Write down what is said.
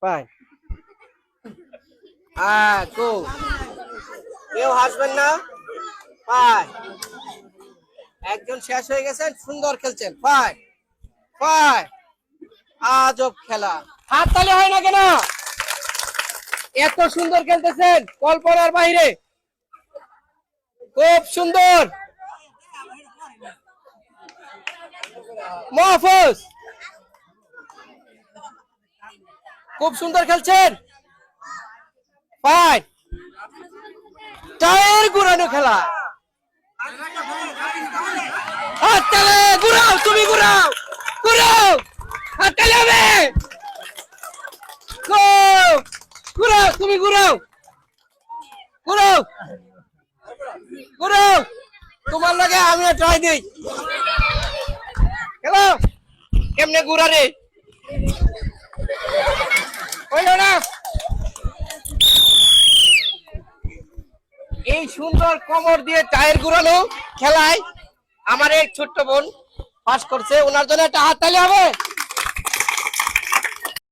Fine. গো, কেউ হাসবেন না। ফাইন। একজন শেষ হয়ে গেছেন, সুন্দর খেলছেন। Fine fine. আজব খেলা, হাততালি হয় না কেন? এত সুন্দর খেলতেছেন, কল্পনার বাইরে। খুব সুন্দর। মাহফুজ খুব সুন্দর খেলছেন। ফাইন। টায়ার ঘুরানো খেলা। হাততালি, ঘুরাও, তুমি ঘুরাও, ঘুরাও, হাততালি হবে। ঘুরাও, তুমি ঘুরাও, ঘুরাও, ঘুরাও। তোমার লাগে আমি ট্রাই দিই। হ্যালো, কেমনে ঘুরা রে? হইল না। এই সুন্দর কোমর দিয়ে টায়ার ঘুরানো খেলায় আমার এক ছোট্ট বোন পাস করছে, ওনার জন্য একটা হাততালি হবে।